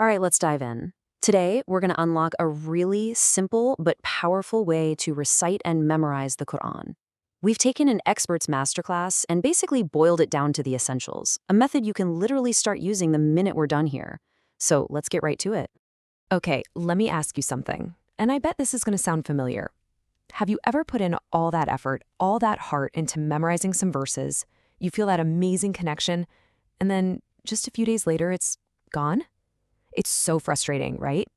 All right, let's dive in. Today, we're going to unlock a really simple but powerful way to recite and memorize the Quran. We've taken an expert's masterclass and basically boiled it down to the essentials, a method you can literally start using the minute we're done here. So let's get right to it. Okay, let me ask you something. And I bet this is going to sound familiar. Have you ever put in all that effort, all that heart into memorizing some verses? You feel that amazing connection, and then just a few days later, it's gone? It's so frustrating, right?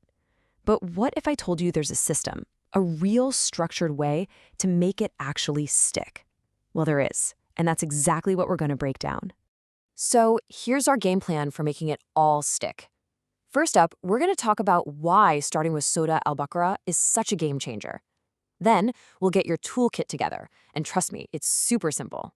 But what if I told you there's a system, a real structured way to make it actually stick? Well, there is, and that's exactly what we're going to break down. So here's our game plan for making it all stick. First up, we're going to talk about why starting with Surah Al-Baqarah is such a game changer. Then we'll get your toolkit together, and trust me, it's super simple.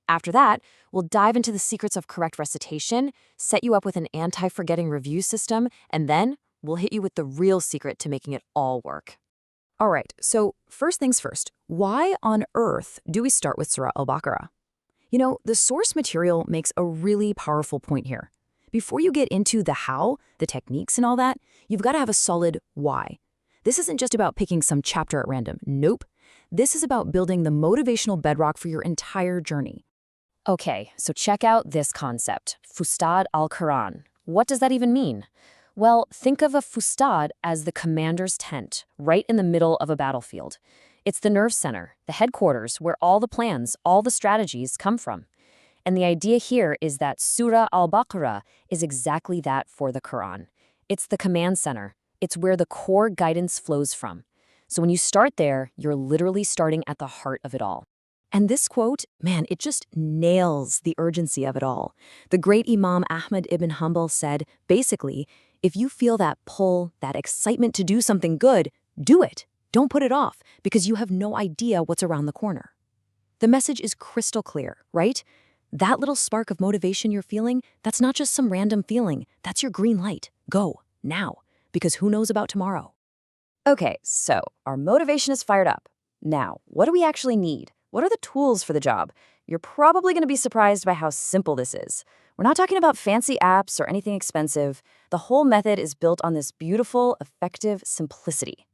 After that, we'll dive into the secrets of correct recitation, set you up with an anti-forgetting review system, and then we'll hit you with the real secret to making it all work. All right, so first things first, why on earth do we start with Surah Al-Baqarah? You know, the source material makes a really powerful point here. Before you get into the how, the techniques and all that, you've got to have a solid why. This isn't just about picking some chapter at random. Nope. This is about building the motivational bedrock for your entire journey. Okay, so check out this concept, Fustad al-Quran. What does that even mean? Well, think of a fustad as the commander's tent, right in the middle of a battlefield. It's the nerve center, the headquarters, where all the plans, all the strategies come from. And the idea here is that Surah Al-Baqarah is exactly that for the Quran. It's the command center. It's where the core guidance flows from. So when you start there, you're literally starting at the heart of it all. And this quote, man, it just nails the urgency of it all. The great Imam Ahmad ibn Hanbal said, basically, if you feel that pull, that excitement to do something good, do it. Don't put it off, because you have no idea what's around the corner. The message is crystal clear, right? That little spark of motivation you're feeling, that's not just some random feeling. That's your green light. Go, now, because who knows about tomorrow? Okay, so our motivation is fired up. Now, what do we actually need? What are the tools for the job? You're probably going to be surprised by how simple this is. We're not talking about fancy apps or anything expensive. The whole method is built on this beautiful, effective simplicity.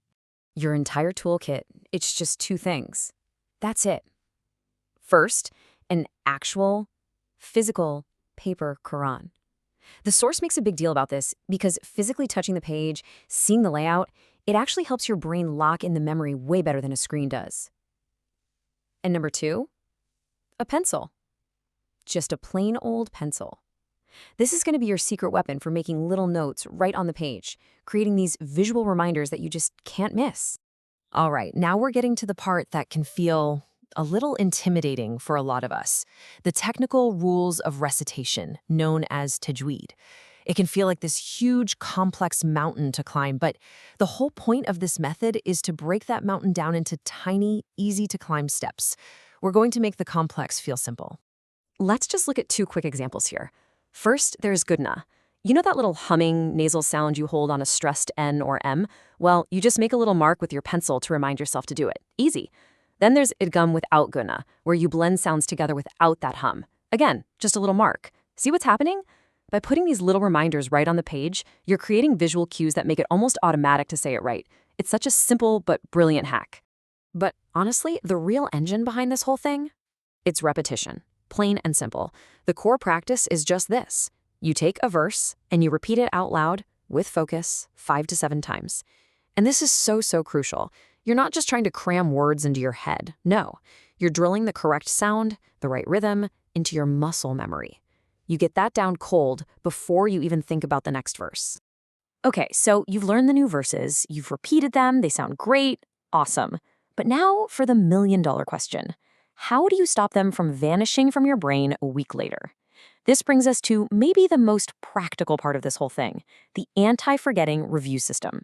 Your entire toolkit, it's just two things. That's it. First, an actual, physical, paper Quran. The source makes a big deal about this because physically touching the page, seeing the layout, it actually helps your brain lock in the memory way better than a screen does. And number two, a pencil. Just a plain old pencil. This is going to be your secret weapon for making little notes right on the page, creating these visual reminders that you just can't miss. All right, now we're getting to the part that can feel a little intimidating for a lot of us, the technical rules of recitation, known as tajweed. It can feel like this huge, complex mountain to climb, but the whole point of this method is to break that mountain down into tiny, easy-to-climb steps. We're going to make the complex feel simple. Let's just look at two quick examples here. First, there's gudna. You know that little humming nasal sound you hold on a stressed N or M? Well, you just make a little mark with your pencil to remind yourself to do it. Easy. Then there's idgham without gunna, where you blend sounds together without that hum. Again, just a little mark. See what's happening? By putting these little reminders right on the page, you're creating visual cues that make it almost automatic to say it right. It's such a simple but brilliant hack. But honestly, the real engine behind this whole thing? It's repetition. Plain and simple. The core practice is just this. You take a verse and you repeat it out loud with focus 5 to 7 times. And this is so crucial. You're not just trying to cram words into your head. No, you're drilling the correct sound, the right rhythm, into your muscle memory. You get that down cold before you even think about the next verse. Okay, so you've learned the new verses, you've repeated them, they sound great, awesome. But now for the million-dollar question. How do you stop them from vanishing from your brain a week later? This brings us to maybe the most practical part of this whole thing, the anti-forgetting review system.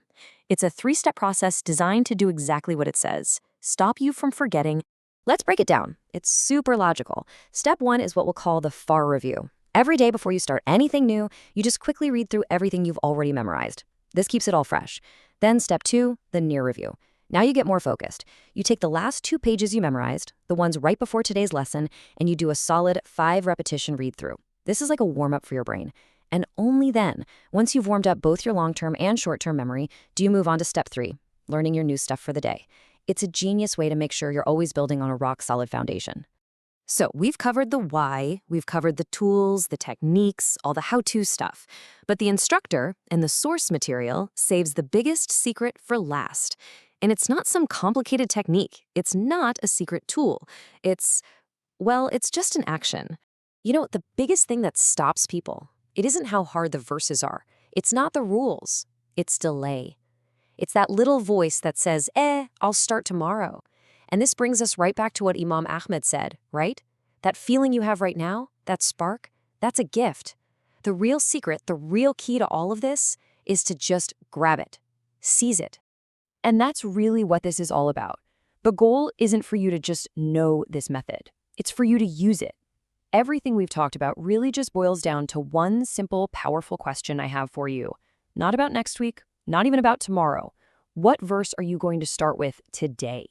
It's a 3-step process designed to do exactly what it says, stop you from forgetting. Let's break it down. It's super logical. Step 1 is what we'll call the FAR review. Every day before you start anything new, you just quickly read through everything you've already memorized. This keeps it all fresh. Then step 2, the near review. Now you get more focused. You take the last 2 pages you memorized, the ones right before today's lesson, and you do a solid 5 repetition read through. This is like a warm-up for your brain. And only then, once you've warmed up both your long-term and short-term memory, do you move on to step 3, learning your new stuff for the day. It's a genius way to make sure you're always building on a rock-solid foundation. So we've covered the why, we've covered the tools, the techniques, all the how-to stuff. But the instructor and the source material saves the biggest secret for last. And it's not some complicated technique. It's not a secret tool. It's just an action. You know, the biggest thing that stops people, it isn't how hard the verses are. It's not the rules. It's delay. It's that little voice that says, I'll start tomorrow. And this brings us right back to what Imam Ahmed said, right? That feeling you have right now, that spark, that's a gift. The real secret, the real key to all of this is to just grab it, seize it. And that's really what this is all about. The goal isn't for you to just know this method. It's for you to use it. Everything we've talked about really just boils down to one simple, powerful question I have for you. Not about next week, not even about tomorrow. What verse are you going to start with today?